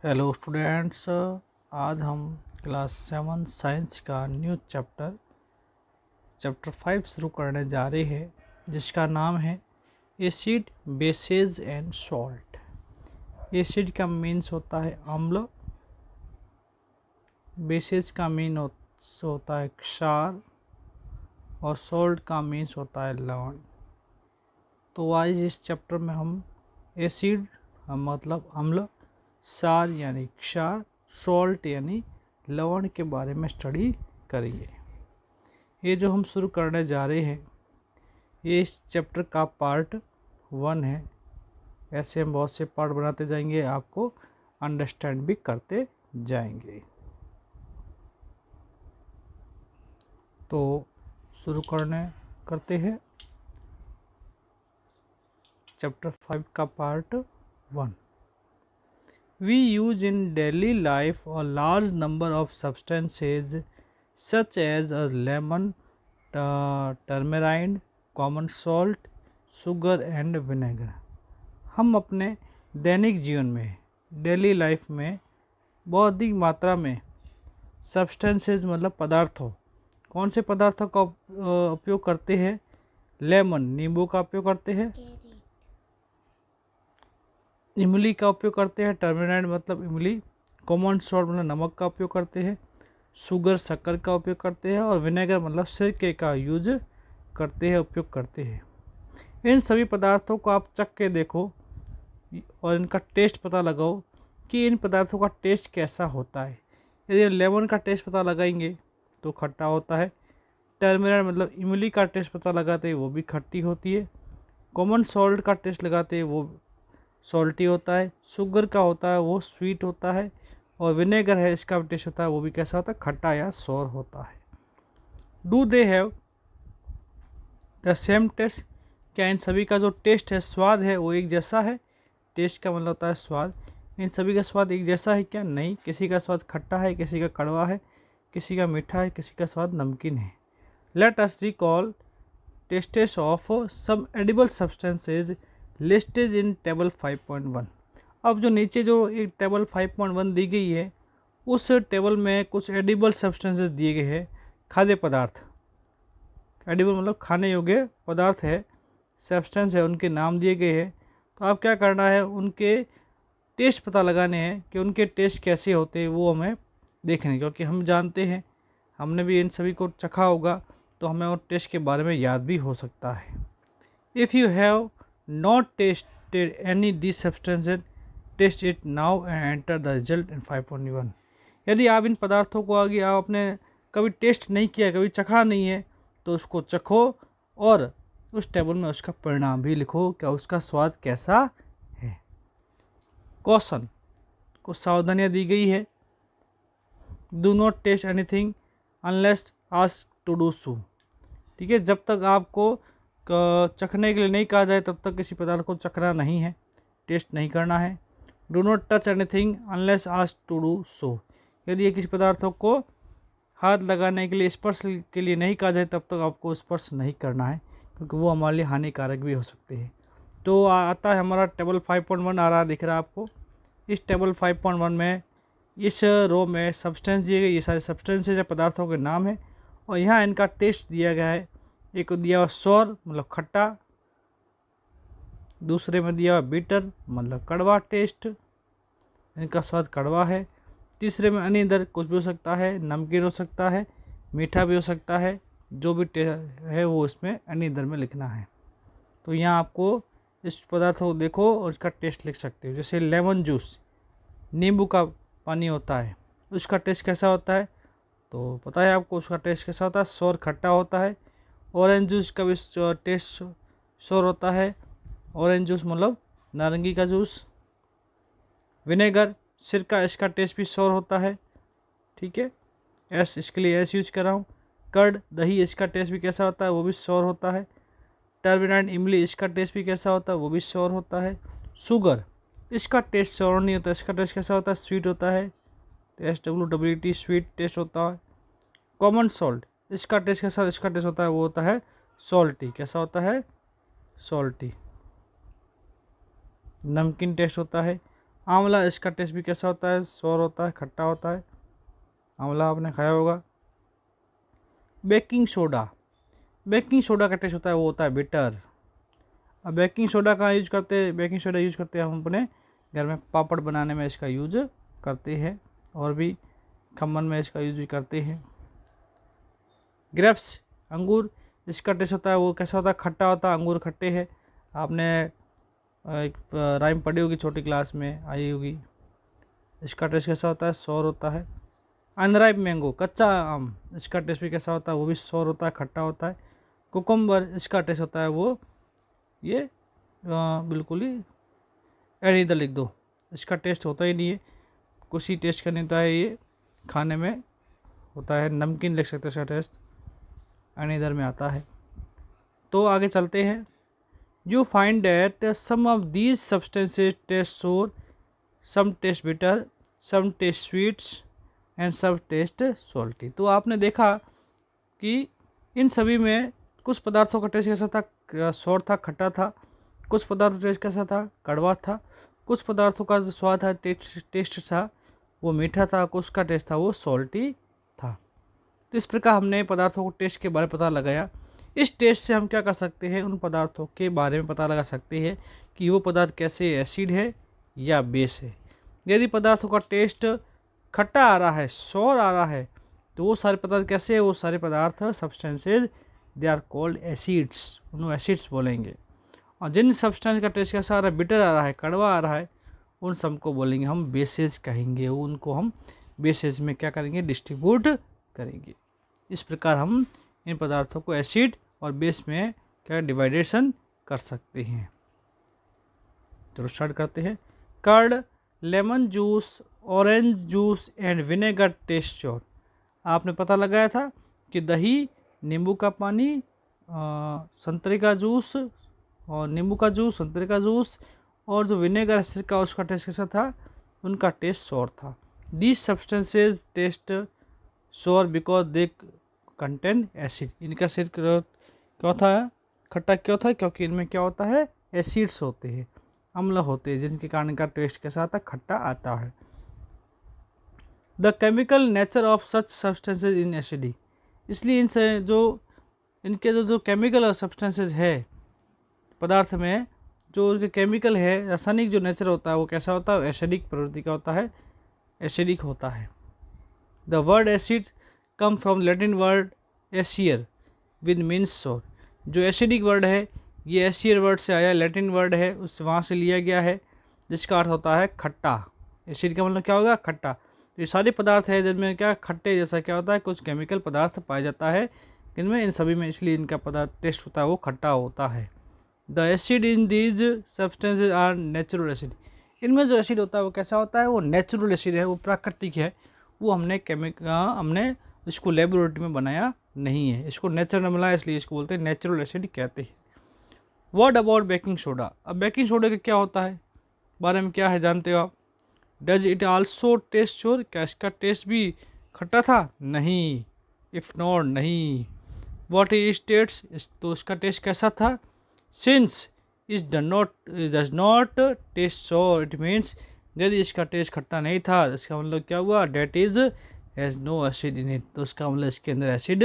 Hello students, आज हम class 7 science का न्यू चैप्टर 5 शुरू करने जा रहे हैं, जिसका नाम है acid, bases and salt. Acid का मीन्स होता है अम्ल, बेसेस का मीन्स होता है क्षार और सॉल्ट का मीन्स होता है लवण। तो आज इस चैप्टर में हम एसिड मतलब अम्ल, क्षार यानी क्षार, सॉल्ट यानी लवण के बारे में स्टडी करेंगे। ये जो हम शुरू करने जा रहे हैं ये इस चैप्टर का पार्ट 1 है। ऐसे हम बहुत से पार्ट बनाते जाएंगे, आपको अंडरस्टैंड भी करते जाएंगे। तो शुरू करते हैं चैप्टर 5 का part 1। We use in daily life a large number of substances such as a lemon, turmeric, common salt, sugar and vinegar। हम अपने दैनिक जीवन में, डेली लाइफ में बहुत अधिक मात्रा में सब्सटेंसेस मतलब पदार्थों, कौन से पदार्थों का उपयोग करते हैं? लेमन नींबू का उपयोग करते हैं, इमली का उपयोग करते हैं, टर्मरिक मतलब इमली, कॉमन सॉल्ट मतलब नमक का उपयोग करते हैं, शुगर शक्कर का उपयोग करते हैं और विनेगर मतलब सिरके का यूज करते हैं, उपयोग करते हैं। इन सभी पदार्थों को आप चख के देखो और इनका टेस्ट पता लगाओ कि इन पदार्थों का टेस्ट कैसा होता है। यदि लेमन का टेस्ट पता लगाएंगे तो खट्टा होता है, टर्मरिक मतलब इमली का टेस्ट पता लगाते हैं वो भी खट्टी होती है, कॉमन सॉल्ट का टेस्ट लगाते हैं वो सॉल्टी होता है, शुगर का होता है वो स्वीट होता है और विनेगर है इसका टेस्ट होता है वो भी कैसा होता है? खट्टा या सौर होता है। Do they have the same taste? क्या इन सभी का जो टेस्ट है, स्वाद है, वो एक जैसा है? टेस्ट का मतलब होता है स्वाद। इन सभी का स्वाद एक जैसा है क्या? नहीं, किसी का स्वाद खट्टा है, किसी का कड़वा है, किसी का मीठा है, किसी का स्वाद नमकीन है। Let us recall tastes of some edible substances listed in table 5.1। अब जो नीचे जो एक टेबल 5.1 दी गई है उस टेबल में कुछ एडिबल सब्सटेंसेस दिए गए हैं, खाद्य पदार्थ। एडिबल मतलब खाने योग्य पदार्थ है, सब्सटेंस है, उनके नाम दिए गए हैं। तो आप क्या करना है, उनके टेस्ट पता लगाने हैं कि उनके टेस्ट कैसे होते हैं, वो हमें देखने, क्योंकि हम जानते हैं, हमने भी इन सभी को चखा होगा तो हमें और टेस्ट के बारे में याद भी हो सकता है। If you have not tasted any this substances, taste it now and enter the result in 5.1। यदि आप इन पदार्थों को आगे आपने कभी टेस्ट नहीं किया, कभी चखा नहीं है, तो उसको चखो और उस टेबल में उसका परिणाम भी लिखो, क्या उसका स्वाद कैसा है। क्वेश्चन को सावधानियाँ दी गई है। Do not taste anything unless asked to do so. ठीक है, जब तक आपको चखने के लिए नहीं कहा जाए तब तक किसी पदार्थ को चखना नहीं है, टेस्ट नहीं करना है। Do not touch anything unless asked to do so. यदि ये किसी पदार्थों को हाथ लगाने के लिए, स्पर्श के लिए नहीं कहा जाए तब तक आपको स्पर्श नहीं करना है, क्योंकि वो हमारे लिए हानिकारक भी हो सकते हैं। तो आता है हमारा टेबल 5.1 आ रहा दिख रहा है आपको। इस टेबल 5.1 में इस रो में सब्सटेंस दिए गए, ये सारे सब्सटेंसेज या पदार्थों के नाम है और यहाँ इनका टेस्ट दिया गया है। एक दिया हुआ सौर मतलब खट्टा, दूसरे में दिया हुआ बीटर मतलब कड़वा टेस्ट, इनका स्वाद कड़वा है। तीसरे में अनिदर कुछ भी हो सकता है, नमकीन हो सकता है, मीठा भी हो सकता है, जो भी टेस्ट है वो इसमें अनिदर में लिखना है। तो यहाँ आपको इस पदार्थ को देखो और इसका टेस्ट लिख सकते हो। जैसे लेमन जूस, नींबू का पानी होता है, उसका टेस्ट कैसा होता है? तो पता है आपको उसका टेस्ट कैसा होता है? सौर खट्टा होता है। ऑरेंज जूस का भी टेस्ट सौर होता है, ऑरेंज जूस मतलब नारंगी का जूस। विनेगर सिरका, इसका टेस्ट भी सौर होता है। ठीक है, एस इसके लिए एस यूज कर रहा हूँ। कर्ड दही, इसका टेस्ट भी कैसा होता है? वो भी सौर होता है। टर्मरिक इमली, इसका टेस्ट भी कैसा होता है? वो भी सौर होता है। शुगर, इसका टेस्ट सौर नहीं होता, इसका टेस्ट कैसा होता है? स्वीट होता है, SWWT स्वीट टेस्ट होता है। कॉमन सॉल्ट, इसका टेस्ट कैसा? इसका टेस्ट होता है वो होता है सॉल्टी, कैसा होता है? सॉल्टी, नमकीन टेस्ट होता है। आंवला, इसका टेस्ट भी कैसा होता है, सोर होता है, खट्टा होता है। आंवला आपने खाया होगा। बेकिंग सोडा, बेकिंग सोडा का टेस्ट होता है वो होता है बिटर। अब बेकिंग सोडा का यूज करते हैं, बेकिंग सोडा यूज करते हैं हम अपने घर में पापड़ बनाने में इसका यूज करते हैं, और भी खमन में इसका यूज भी करते हैं। ग्रेप्स, अंगूर, इसका टेस्ट होता है वो कैसा होता है, खट्टा होता है, अंगूर खट्टे हैं। आपने एक राइम पढ़ी होगी, छोटी क्लास में आई होगी। इसका टेस्ट कैसा होता है, सोर होता है। अनराइप मैंगो, कच्चा आम, इसका टेस्ट भी कैसा होता है, वो भी सोर होता है, खट्टा होता है। कुकुम्बर, इसका टेस्ट होता है वो ये बिल्कुल ही एड इधर लिख दो, इसका टेस्ट होता ही नहीं है, कुछ ही टेस्ट का नहीं होता है, ये खाने में होता है, नमकीन लिख सकते हैं इसका टेस्ट, एड इधर में आता है। तो आगे चलते हैं। You find that some of these substances taste sour, some taste bitter, some taste sweets and some taste salty. तो आपने देखा कि इन सभी में कुछ पदार्थों का टेस्ट कैसा था, सोर था, खट्टा था। कुछ पदार्थों का टेस्ट कैसा था, कड़वा था। कुछ पदार्थों का जो स्वाद था, टेस्ट था, वो मीठा था। कुछ का टेस्ट था वो सॉल्टी था। तो इस प्रकार हमने पदार्थों को टेस्ट के बारे में पता लगाया। इस टेस्ट से हम क्या कर सकते हैं, उन पदार्थों के बारे में पता लगा सकते हैं कि वो पदार्थ कैसे एसिड है या बेस है। यदि पदार्थों का टेस्ट खट्टा आ रहा है, सोर आ रहा है, तो वो सारे पदार्थ कैसे है, वो सारे पदार्थ substances they are called acids, उन्हें एसिड्स बोलेंगे। और जिन सब्सटेंस का टेस्ट कैसा आ रहा है, बिटर आ रहा है, कड़वा आ रहा है, उन सबको बोलेंगे हम बेसेस कहेंगे। उनको हम बेसेस में क्या करेंगे, डिस्ट्रीब्यूट करेंगे। इस प्रकार हम इन पदार्थों को एसिड और बेस में क्या डिवाइडेशन कर सकते हैं। चलो स्टार्ट करते हैं। Curd, lemon juice, orange juice and vinegar taste sour. आपने पता लगाया था कि दही, नींबू का पानी, संतरे का जूस और नींबू का जूस, संतरे का जूस और जो विनेगर सिरका उसका टेस्ट कैसा था, उनका टेस्ट सोर था। दीज सब्सटेंसेज टेस्ट सोर बिकॉज दे कंटेन एसिड। इनका सिर क्यों था, खट्टा क्यों था, क्योंकि इनमें क्या होता है, एसिड्स होते हैं, अम्ल होते हैं, जिनके कारण इनका टेस्ट कैसा आता है, खट्टा आता है। The chemical nature of such substances in acidic, इसलिए इनसे जो इनके जो केमिकल सब्सटेंसेज है पदार्थ में, जो उनके केमिकल है, रासायनिक जो नेचर होता है वो कैसा होता है, एसिडिक प्रवृत्ति का होता है, एसिडिक होता है। The word acid come from Latin word easier with means सोर। जो एसिडिक वर्ड है ये एसियर वर्ड से आया, लैटिन वर्ड है, उससे वहाँ से लिया गया है, जिसका अर्थ होता है खट्टा। एसिड का मतलब क्या होगा, खट्टा। तो ये सारे पदार्थ है जिनमें क्या खट्टे जैसा क्या होता है, कुछ केमिकल पदार्थ पाया जाता है इनमें, इन सभी में, इसलिए इनका पदार्थ टेस्ट होता है वो खट्टा होता है। The acid in these substances are natural acid. इनमें जो एसिड होता है वो कैसा होता है, वो नेचुरल एसिड है, वो प्राकृतिक है, वो हमने इसको लेबोरेटरी में बनाया नहीं है, इसको नेचर ने बनाया, इसलिए इसको बोलते हैं नेचुरल एसिड कहते हैं। What about baking soda. अब बेकिंग सोडा का क्या होता है, बारे में क्या है जानते हो आप। Does it also taste sour, क्या इसका टेस्ट भी खट्टा था, नहीं। इफ नॉट, नहीं। व्हाट इज टेस्ट, तो इसका टेस्ट कैसा था। Since is does not taste sour, it means यदि इसका टेस्ट खट्टा नहीं था, इसका मतलब क्या हुआ, that is has no acid in it, तो इसका मतलब इसके अंदर एसिड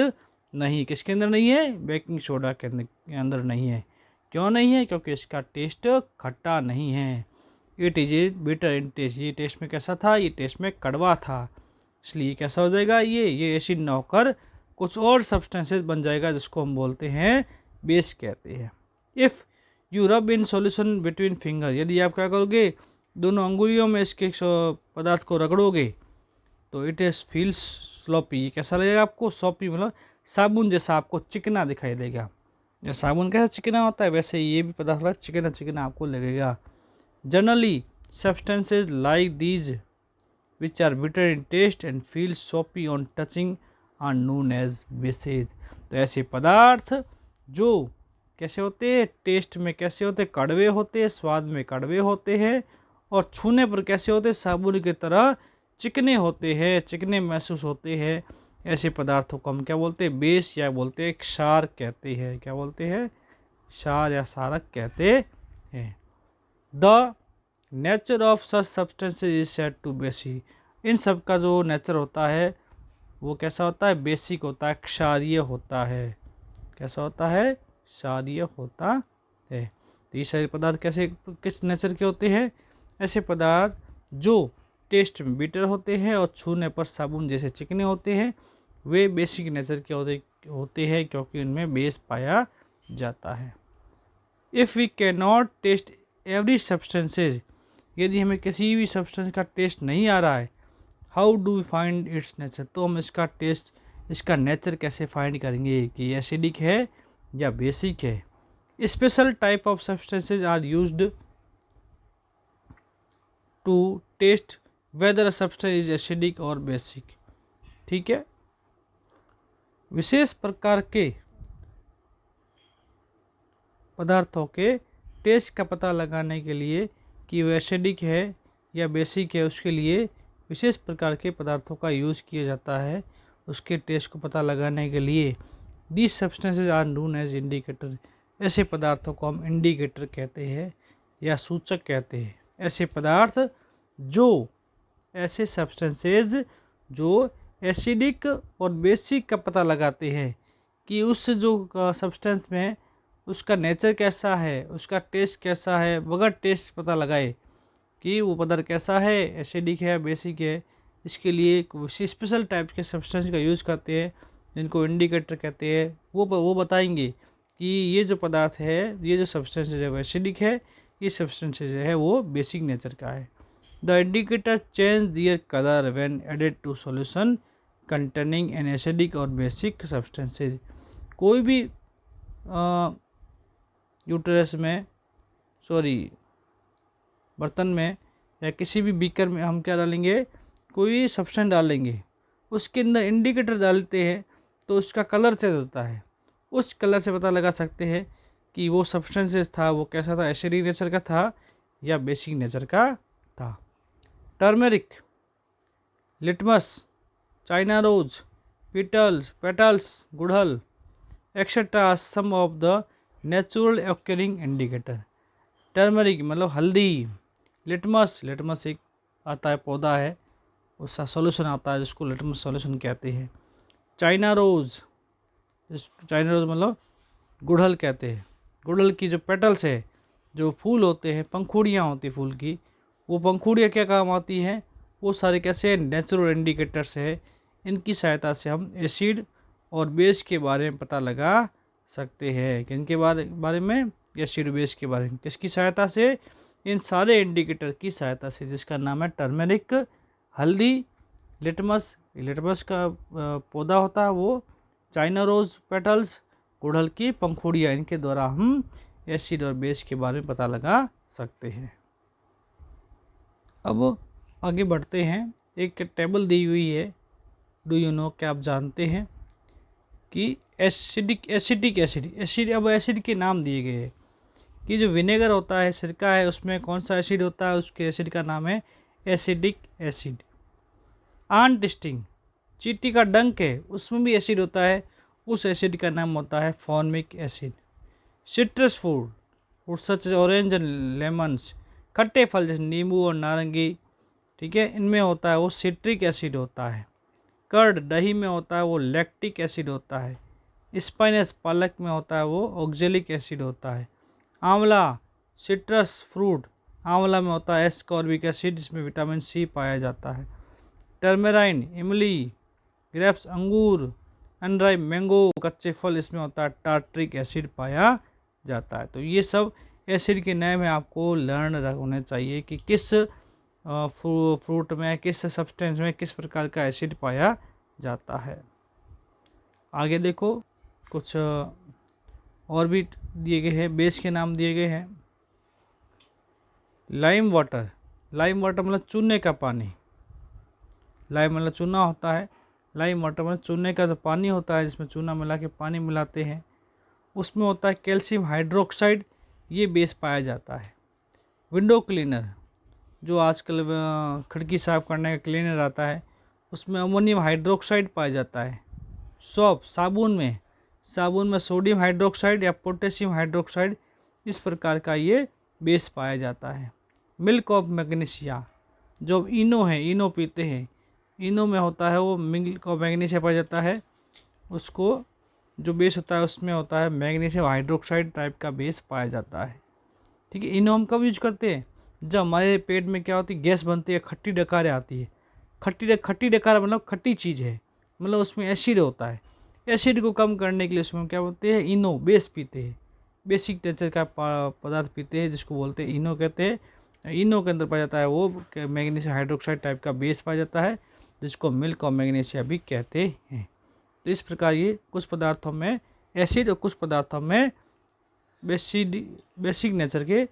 नहीं। किसके अंदर नहीं है, बेकिंग सोडा के अंदर नहीं है। क्यों नहीं है, क्योंकि इसका टेस्ट खट्टा नहीं है। It is bitter in taste, ये टेस्ट में कैसा था, ये टेस्ट में कड़वा था, इसलिए कैसा हो जाएगा, ये एसिड ना होकर कुछ और सब्सटेंसेस बन जाएगा, जिसको हम बोलते हैं बेस कहते हैं। If you rub in solution between finger, यदि आप क्या करोगे, दोनों अंगुलियों में इसके पदार्थ को रगड़ोगे, तो इट इज फील्स स्लॉपी, कैसा लगेगा आपको, सॉपी मतलब साबुन जैसा आपको चिकना दिखाई देगा। जैसे साबुन कैसा चिकना होता है, वैसे ये भी पदार्थ चिकना चिकना आपको लगेगा। Generally substances like these which are bitter in taste and feel soapy on touching are known as bases. तो ऐसे पदार्थ जो कैसे होते हैं, टेस्ट में कैसे होते हैं, कड़वे होते हैं, स्वाद में कड़वे होते हैं, और छूने पर कैसे होते हैं, साबुन की तरह चिकने होते हैं, चिकने महसूस होते हैं। ऐसे पदार्थों को हम क्या बोलते हैं, बेस या बोलते हैं क्षार कहते हैं। क्या बोलते हैं, क्षार या क्षारक कहते हैं। The nature of such substances is said to basic. इन सब का जो नेचर होता है वो कैसा होता है, बेसिक होता है, क्षारीय होता है। कैसा होता है, क्षारीय होता है। तो ये सारे पदार्थ कैसे किस नेचर के होते हैं, ऐसे पदार्थ जो टेस्ट में बीटर होते हैं और छूने पर साबुन जैसे चिकने होते हैं, वे बेसिक नेचर के होते हैं क्योंकि उनमें बेस पाया जाता है। If we can not taste every substances, यदि हमें किसी भी सब्सटेंस का टेस्ट नहीं आ रहा है, how do we find its nature, तो हम इसका टेस्ट, इसका नेचर कैसे फाइंड करेंगे कि एसिडिक है या बेसिक है। Special type of substances are used to test whether a substance is acidic और बेसिक। ठीक है, विशेष प्रकार के पदार्थों के टेस्ट का पता लगाने के लिए कि वो एसिडिक है या बेसिक है, उसके लिए विशेष प्रकार के पदार्थों का यूज़ किया जाता है उसके टेस्ट को पता लगाने के लिए। These substances are known as indicator, ऐसे पदार्थों को हम इंडिकेटर कहते हैं या सूचक कहते हैं। ऐसे पदार्थ जो, ऐसे सब्सटेंसेज जो एसिडिक और बेसिक का पता लगाते हैं कि उस जो सब्सटेंस में उसका नेचर कैसा है, उसका टेस्ट कैसा है, बगैर टेस्ट पता लगाए कि वो पदार्थ कैसा है, एसिडिक है, बेसिक है। इसके लिए कुछ स्पेशल टाइप के सब्सटेंस का यूज़ करते हैं जिनको इंडिकेटर कहते हैं। वो बताएंगे कि ये जो पदार्थ है, ये जो सब्सटेंस है वो एसिडिक है, ये सब्सटेंस जो है वो बेसिक नेचर का है। The indicator change their colour when added to solution containing an acidic और बेसिक सब्सटेंसेज। कोई भी यूटेरस में, बर्तन में या किसी भी बीकर में हम क्या डालेंगे, कोई सब्सटेंस डालेंगे, उसके अंदर इंडिकेटर डालते हैं तो उसका कलर चेंज होता है। उस कलर से पता लगा सकते हैं कि वो सब्सटेंसेस था वो कैसा था, एसिडिक नेचर का था या बेसिक नेचर का था। Turmeric, litmus, China rose, petals, gudhal etcetera some of the natural occurring indicator. Turmeric मतलब हल्दी, लिटमस एक आता है, पौधा है, उसका सॉल्यूशन आता है जिसको लिटमस सॉल्यूशन कहते हैं। चाइना रोज मतलब गुड़हल कहते हैं। गुड़हल की जो पेटल्स है, जो फूल होते हैं, पंखुड़ियाँ होती फूल की, वो पंखुड़ियाँ क्या काम आती हैं, वो सारे कैसे नेचुरल इंडिकेटर्स है। इनकी सहायता से हम एसिड और बेस के बारे में पता लगा सकते हैं। किनके बारे में, एसिड बेस के बारे में। किसकी सहायता से, इन सारे इंडिकेटर की सहायता से, जिसका नाम है टर्मेरिक, हल्दी, लिटमस का पौधा होता है वो, चाइना रोज पेटल्स, गुड़हल की पंखुड़ियाँ, इनके द्वारा हम एसिड और बेस के बारे में पता लगा सकते हैं। अब आगे बढ़ते हैं। एक टेबल दी हुई है, डू यू नो, क्या आप जानते हैं कि एसिड। अब एसिड के नाम दिए गए हैं कि जो विनेगर होता है, सिरका है, उसमें कौन सा एसिड होता है, उसके एसिड का नाम है एसिडिक एसिड। आंट स्टिंग, चींटी का डंक है, उसमें भी एसिड होता है, उस एसिड का नाम होता है formic acid. Citrus fruit such orange and lemons, खट्टे फल जैसे नींबू और नारंगी, ठीक है, इनमें होता है वो सिट्रिक एसिड होता है। कर्ड, दही में होता है वो लैक्टिक एसिड होता है। स्पाइनस, पालक में होता है वो ऑक्जेलिक एसिड होता है। आंवला, सिट्रस फ्रूट, आंवला में होता है एस्कॉर्बिक एसिड, जिसमें विटामिन सी पाया जाता है। टर्मेराइन, इमली, ग्रेप्स अंगूर, अनराइप मैंगो, कच्चे फल, इसमें होता है टार्ट्रिक एसिड पाया जाता है। तो ये सब एसिड के नाम है, आपको लर्न होने चाहिए कि किस फ्रूट में, किस सब्सटेंस में किस प्रकार का एसिड पाया जाता है। आगे देखो, कुछ और भी दिए गए हैं, बेस के नाम दिए गए हैं। लाइम वाटर मतलब चूने का पानी। लाइम मतलब चूना होता है, लाइम वाटर मतलब चूने का जो पानी होता है, जिसमें चूना मिला के पानी मिलाते हैं, उसमें होता है कैल्शियम हाइड्रोक्साइड, ये बेस पाया जाता है। विंडो क्लीनर, जो आजकल खिड़की साफ करने का क्लीनर आता है, उसमें अमोनियम हाइड्रोक्साइड पाया जाता है। सोप, साबुन में सोडियम हाइड्रोक्साइड या पोटेशियम हाइड्रोक्साइड, इस प्रकार का ये बेस पाया जाता है। मिल्क ऑफ मैग्नीशिया, जो इनो है, इनो पीते हैं, इनो में होता है वो मिल्क ऑफ मैग्नीशिया पाया जाता है। उसको जो बेस होता है उसमें होता है मैग्नीशियम हाइड्रोक्साइड टाइप का बेस पाया जाता है। ठीक है, इनो हम कब यूज करते हैं? जब हमारे पेट में क्या होती है, गैस बनती है, खट्टी डकारें आती है। खट्टी डकार मतलब खट्टी चीज़ है, मतलब उसमें एसिड होता है। एसिड को कम करने के लिए उसमें क्या बोलते हैं, इनो बेस पीते हैं, बेसिक नेचर का पदार्थ पीते हैं, जिसको बोलते हैं इनो कहते हैं। इनो के अंदर पाया जाता है वो मैग्नीशियम हाइड्रोक्साइड टाइप का बेस पाया जाता है, जिसको मिल्क और मैग्नीशिया भी कहते हैं। तो इस प्रकार ये कुछ पदार्थों में एसिड और कुछ पदार्थों में बेसिक नेचर के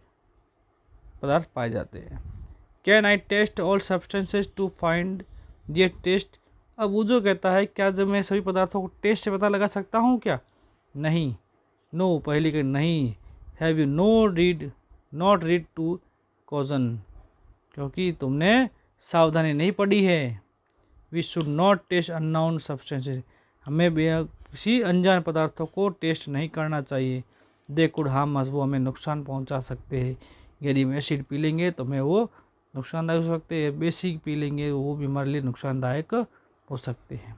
पदार्थ पाए जाते हैं। Can I taste all substances to find their taste? अब वो जो कहता है क्या जब मैं सभी पदार्थों को टेस्ट से पता लगा सकता हूँ क्या? नहीं, नो, पहली का नहीं। Have you not read to caution, क्योंकि तुमने सावधानी नहीं पढ़ी है। We should not taste unknown substances, हमें किसी अनजान पदार्थों को टेस्ट नहीं करना चाहिए। दे कुड हार्म अस, वो हमें नुकसान पहुंचा सकते हैं। यदि हम एसिड पी लेंगे तो हमें वो नुकसानदायक हो सकते हैं, बेसिक पी लेंगे वो भी हमारे लिए नुकसानदायक हो सकते हैं।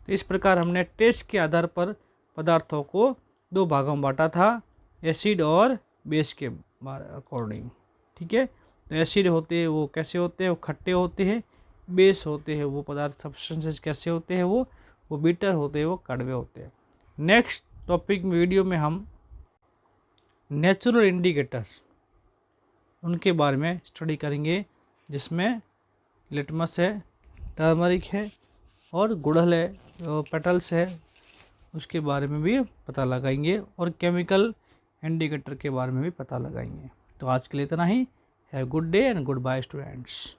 तो इस प्रकार हमने टेस्ट के आधार पर पदार्थों को दो भागों में बांटा था, एसिड और बेस के अकॉर्डिंग। ठीक है, तो एसिड होते हैं वो कैसे होते हैं, वो खट्टे होते हैं। बेस होते हैं वो पदार्थ सब्सटेंसेस कैसे होते हैं, वो बिटर होते हैं, वो कड़वे होते हैं। नेक्स्ट टॉपिक में वीडियो में हम नेचुरल इंडिकेटर उनके बारे में स्टडी करेंगे, जिसमें लिटमस है, टर्मरिक है और गुड़हल है, पेटल्स है, उसके बारे में भी पता लगाएंगे और केमिकल इंडिकेटर के बारे में भी पता लगाएंगे। तो आज के लिए इतना ही। Have good day and goodbye students.